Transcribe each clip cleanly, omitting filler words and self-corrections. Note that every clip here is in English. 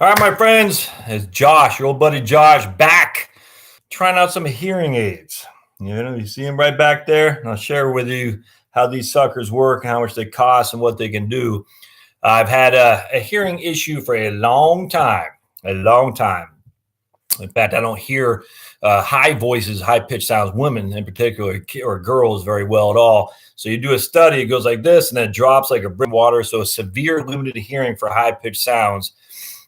All right, my friends, it's Josh, your old buddy Josh, back trying out some hearing aids. You see him right back there. And I'll share with you how these suckers work, how much they cost, and what they can do. I've had a hearing issue for a long time, a long time. In fact, I don't hear high voices, high pitched sounds, women in particular, or girls very well at all. So you do a study, it goes like this, and then it drops like a brick of water. So severe limited hearing for high pitched sounds.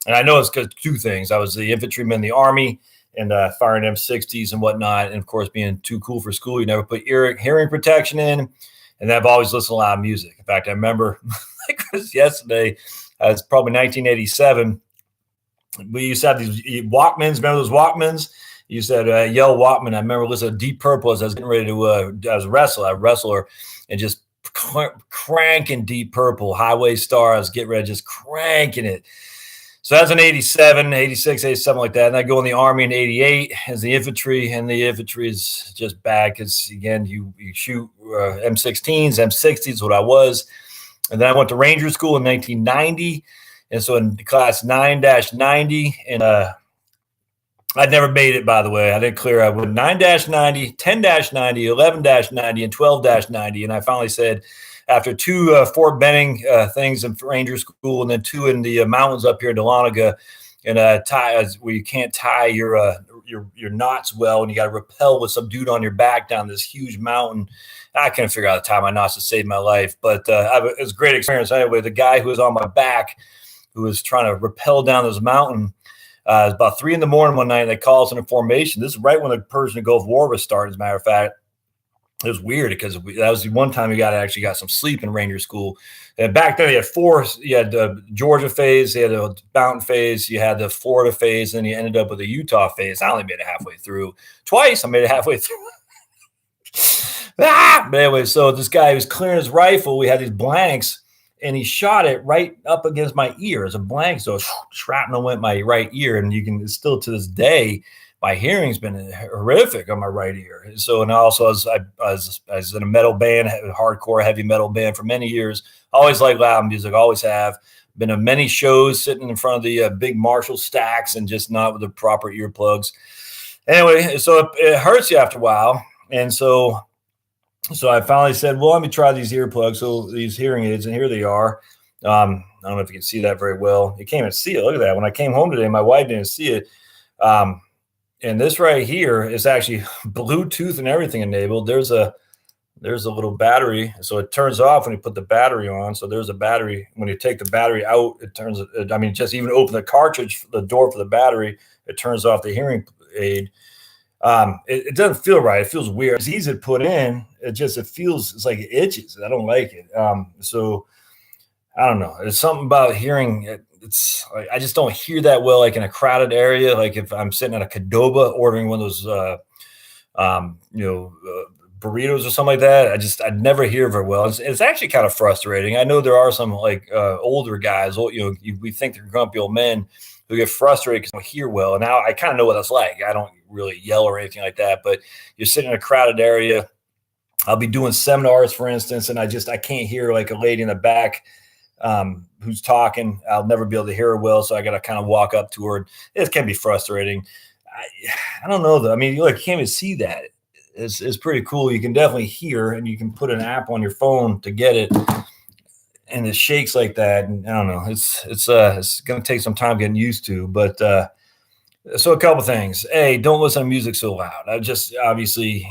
And I know it's because two things. I was the infantryman in the Army and firing M60s and whatnot. And of course, being too cool for school, you never put hearing protection in. And I've always listened to loud music. In fact, I remember like it was yesterday, it's probably 1987. We used to have these Walkmans. Remember those Walkmans? You said yell Walkman. I remember listening to Deep Purple as I was getting ready to as a wrestler, and just cranking Deep Purple, Highway Star. I was getting ready, just cranking it. So that's in 87, 86, 87, like that. And I go in the Army in 88 as the infantry, and the infantry is just bad because, again, you shoot M16s, M60s is what I was. And then I went to Ranger School in 1990. And so in class 9-90, and I'd never made it, by the way. I didn't clear. I went 9-90, 10-90, 11-90, and 12-90. And I finally said, after two Fort Benning things in Ranger School, and then two in the mountains up here in Dahlonega, and where you can't tie your knots well, and you got to rappel with some dude on your back down this huge mountain. I couldn't figure out how to tie my knots to save my life, but it was a great experience anyway. The guy who was on my back, who was trying to rappel down this mountain, it was about 3 a.m. one night, and they called us in a formation. This is right when the Persian Gulf War was starting, as a matter of fact. It was weird because that was the one time you actually got some sleep in Ranger School. And back then, you had four. You had the Georgia phase, you had the Mountain phase, you had the Florida phase, and then you ended up with the Utah phase. I only made it halfway through. Twice, I made it halfway through. But anyway, so this guy was clearing his rifle. We had these blanks, and he shot it right up against my ear as a blank. So shrapnel went my right ear, and you can still to this day, my hearing's been horrific on my right ear. So, and also I was in a metal band, a hardcore heavy metal band for many years. Always liked loud music, always have. Been to many shows sitting in front of the big Marshall stacks and just not with the proper earplugs. Anyway, so it hurts you after a while. And so I finally said, well, let me try these earplugs. So these hearing aids, and here they are. I don't know if you can see that very well. You can't even see it. Look at that. When I came home today, my wife didn't see it. And this right here is actually Bluetooth and everything enabled. There's a little battery. So it turns off when you put the battery on. So there's a battery. When you take the battery out, just even open the cartridge, the door for the battery, it turns off the hearing aid. It doesn't feel right. It feels weird. It's easy to put in. It's like it itches. I don't like it. So I don't know. It's something about hearing. It's like, I just don't hear that well, like in a crowded area. Like if I'm sitting at a Qdoba ordering one of those, burritos or something like that, I'd never hear very well. It's actually kind of frustrating. I know there are some like older guys, we think they're grumpy old men who get frustrated because they don't hear well. And now I kind of know what that's like. I don't really yell or anything like that, but you're sitting in a crowded area. I'll be doing seminars, for instance, and I can't hear like a lady in the back who's talking. I'll never be able to hear her well, so I got to kind of walk up to her. It can be frustrating. I don't know though. I mean, you can't even see that. It's pretty cool. You can definitely hear, and you can put an app on your phone to get it, and it shakes like that. And I don't know. It's going to take some time getting used to, but so a couple things. A, don't listen to music so loud. Obviously,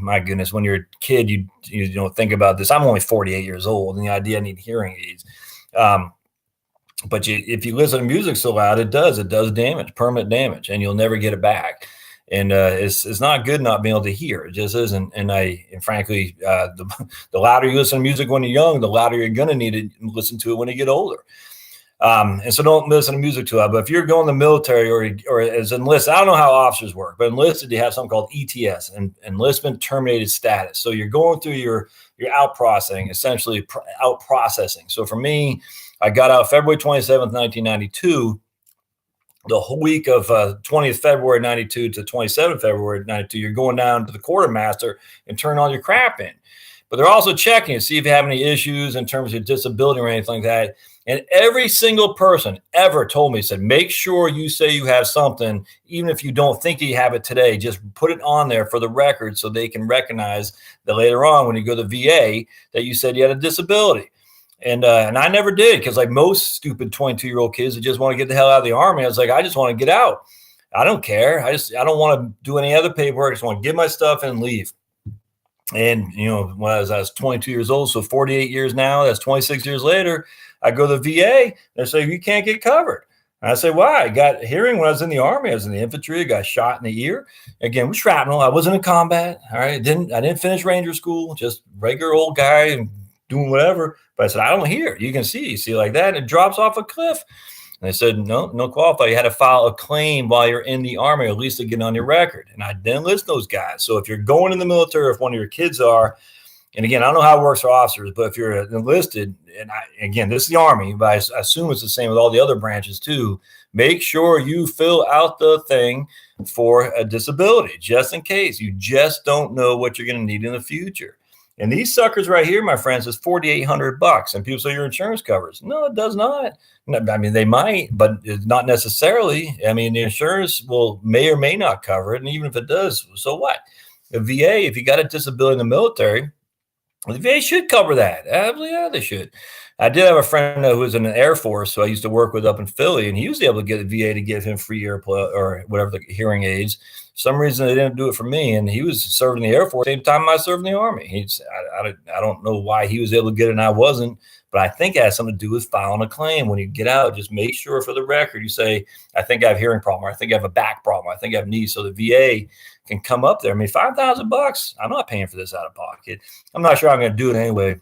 my goodness, when you're a kid, you don't think about this. I'm only 48 years old, and the idea I need hearing aids. But if you listen to music so loud, it does damage, permanent damage, and you'll never get it back. And it's not good not being able to hear. It just isn't. And frankly, the louder you listen to music when you're young, the louder you're going to need to listen to it when you get older. And so don't listen to music too loud. But if you're going to the military or as enlisted, I don't know how officers work, but enlisted, you have something called ETS, and enlistment terminated status. So you're going through your out processing, essentially out processing. So for me, I got out February 27th, 1992. The whole week of 20th February 92 to 27th February 92, you're going down to the quartermaster and turn all your crap in. But they're also checking to see if you have any issues in terms of disability or anything like that. And every single person ever told me, said, make sure you say you have something, even if you don't think you have it today, just put it on there for the record so they can recognize that later on when you go to VA that you said you had a disability. And I never did, because like most stupid 22-year-old kids that just want to get the hell out of the Army, I was like, I just want to get out. I don't care. I don't want to do any other paperwork. I just want to get my stuff and leave. And, you know, when I was 22 years old, so 48 years now, that's 26 years later, I go to the VA. They say, you can't get covered. And I say, why? I got hearing when I was in the Army. I was in the infantry. I got shot in the ear. Again, with shrapnel. I wasn't in combat. All right. I didn't finish Ranger school. Just regular old guy and doing whatever. But I said, I don't hear. You can see like that. And it drops off a cliff. And they said, no qualify. You had to file a claim while you're in the Army, at least to get on your record. And I didn't list those guys. So if you're going in the military, if one of your kids are, and again, I don't know how it works for officers, but if you're enlisted, and again, this is the Army, but I assume it's the same with all the other branches too, make sure you fill out the thing for a disability, just in case. You just don't know what you're going to need in the future. And these suckers right here, my friends, is $4,800. And people say your insurance covers. No, it does not. I mean, they might, but it's not necessarily. I mean, the insurance may or may not cover it. And even if it does, so what? The VA, if you got a disability in the military, the VA should cover that. Absolutely, yeah, they should. I did have a friend who was in the Air Force, who I used to work with up in Philly, and he was able to get the VA to give him free earplug or whatever, the hearing aids. For some reason, they didn't do it for me, and he was serving in the Air Force at the same time I served in the Army. I don't know why he was able to get it and I wasn't, but I think it has something to do with filing a claim. When you get out, just make sure for the record you say, I think I have a hearing problem, or I think I have a back problem, I think I have knees, so the VA can come up there. I mean, $5,000, I'm not paying for this out of pocket. I'm not sure I'm going to do it anyway.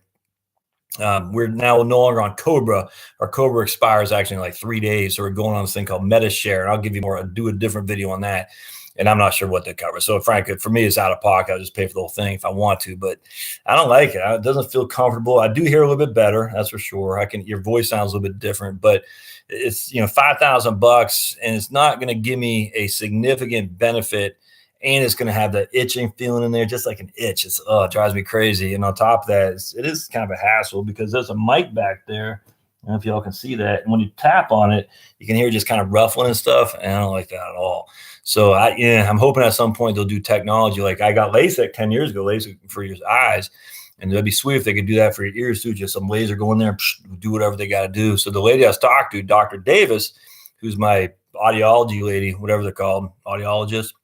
We're now no longer on Cobra. Our Cobra expires actually in like 3 days. So we're going on this thing called MetaShare, and I'll give you more, do a different video on that. And I'm not sure what they cover. So frankly, for me, it's out of pocket. I'll just pay for the whole thing if I want to, but I don't like it. It doesn't feel comfortable. I do hear a little bit better. That's for sure. Your voice sounds a little bit different, but it's, $5,000, and it's not going to give me a significant benefit. And it's going to have that itching feeling in there, just like an itch. It drives me crazy. And on top of that, it is kind of a hassle because there's a mic back there. I don't know if y'all can see that. And when you tap on it, you can hear it just kind of ruffling and stuff. And I don't like that at all. So I'm hoping at some point they'll do technology. Like I got LASIK 10 years ago, LASIK for your eyes. And it'd be sweet if they could do that for your ears too. Just some laser go in there, do whatever they got to do. So the lady I was talking to, Dr. Davis, who's my audiology lady, whatever they're called, audiologist,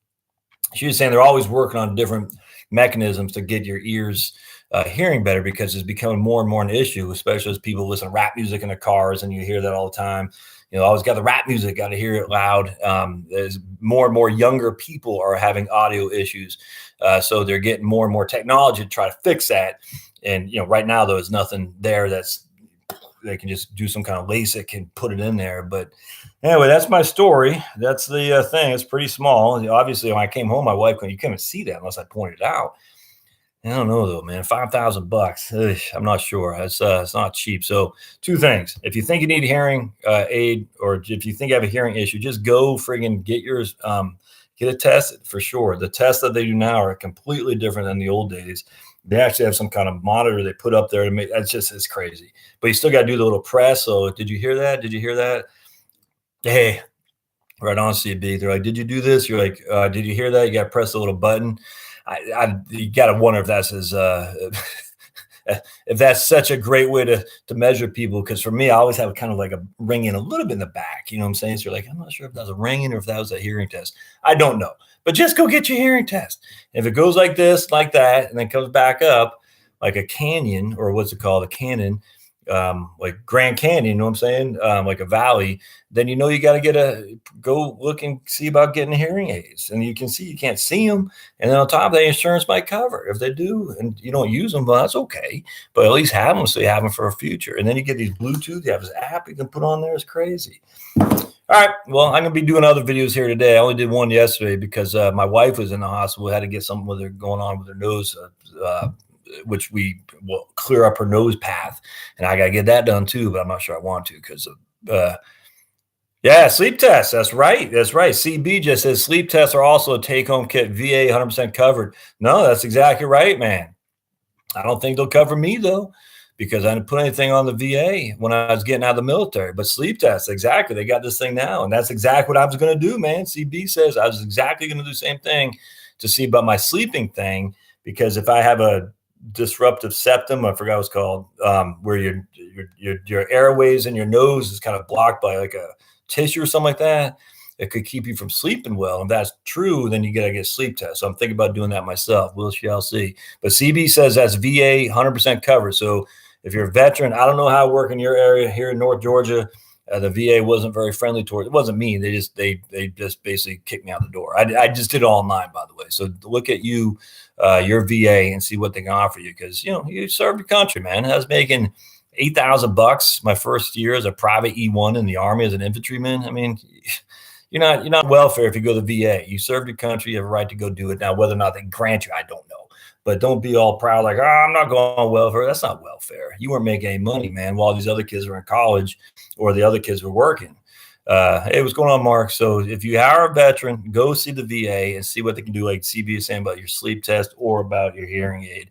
she was saying they're always working on different mechanisms to get your ears hearing better, because it's becoming more and more an issue, especially as people listen to rap music in their cars, and you hear that all the time. Always got the rap music, got to hear it loud. There's more and more younger people are having audio issues. So they're getting more and more technology to try to fix that. And, right now, though, there's nothing there they can just do some kind of LASIK and put it in there. But anyway, that's my story. That's the thing. It's pretty small. Obviously, when I came home, my wife, you couldn't see that unless I pointed it out. I don't know though, man. $5,000. I'm not sure. It's not cheap. So 2 things. If you think you need a hearing aid, or if you think you have a hearing issue, just go friggin' get yours. Get it tested for sure. The tests that they do now are completely different than the old days. They actually have some kind of monitor they put up there to make. It's crazy. But you still got to do the little press. So did you hear that? Did you hear that? Hey, right on, CB. They're like, did you do this? You're like, did you hear that? You got to press the little button. You got to wonder if that's if that's such a great way to measure people. Because for me, I always have kind of like a ringing a little bit in the back. You know what I'm saying? So you're like, I'm not sure if that was a ringing or if that was a hearing test. I don't know. But just go get your hearing test. If it goes like this, like that, and then comes back up like a canyon, or what's it called? A cannon, like Grand Canyon, you know what I'm saying? Like a valley, then you got to go look and see about getting hearing aids. And you can see, you can't see them. And then on top of that, insurance might cover. If they do and you don't use them, well, that's okay. But at least have them so you have them for a future. And then you get these Bluetooth, you have this app you can put on there. It's crazy. All right. Well, I'm going to be doing other videos here today. I only did one yesterday because my wife was in the hospital. We had to get something with her going on with her nose, which we will clear up her nose path. And I got to get that done too, but I'm not sure I want to because of, sleep tests. That's right. CB just says sleep tests are also a take-home kit, VA 100% covered. No, that's exactly right, man. I don't think they'll cover me though, because I didn't put anything on the VA when I was getting out of the military. But sleep tests, exactly. They got this thing now. And that's exactly what I was going to do, man. CB says I was exactly going to do the same thing to see about my sleeping thing, because if I have a disruptive septum, I forgot what it's called, where your airways in your nose is kind of blocked by like a tissue or something like that, it could keep you from sleeping well. If that's true, then you got to get a sleep test. So I'm thinking about doing that myself. We'll shall see. But CB says that's VA 100% covered. So if you're a veteran, I don't know how it works in your area here in North Georgia. The VA wasn't very friendly towards it. Wasn't me. They just basically kicked me out the door. I just did it online, by the way. So look at you, your VA, and see what they can offer you, because you served your country, man. I was making $8,000 my first year as a private E1 in the Army as an infantryman. I mean, you're not welfare if you go to the VA. You served your country. You have a right to go do it. Now, whether or not they grant you, I don't know. But don't be all proud like, I'm not going on welfare. That's not welfare. You weren't making any money, man, while these other kids were in college or the other kids were working. Hey, what's going on, Mark? So if you are a veteran, go see the VA and see what they can do, like CB is saying about your sleep test or about your hearing aid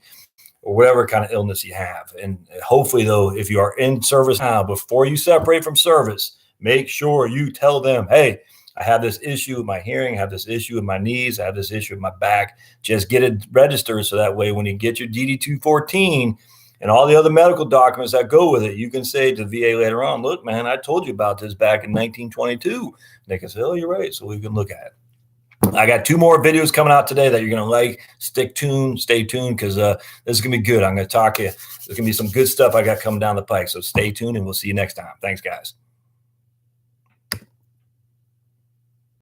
or whatever kind of illness you have. And hopefully, though, if you are in service now, before you separate from service, make sure you tell them, hey, I have this issue with my hearing, I have this issue with my knees, I have this issue with my back. Just get it registered so that way when you get your DD-214 and all the other medical documents that go with it, you can say to the VA later on, look, man, I told you about this back in 1922. And they can say, oh, you're right. So we can look at it. I got 2 more videos coming out today that you're going to like. Stay tuned, because this is going to be good. I'm going to talk to you. There's going to be some good stuff I got coming down the pike. So stay tuned, and we'll see you next time. Thanks, guys.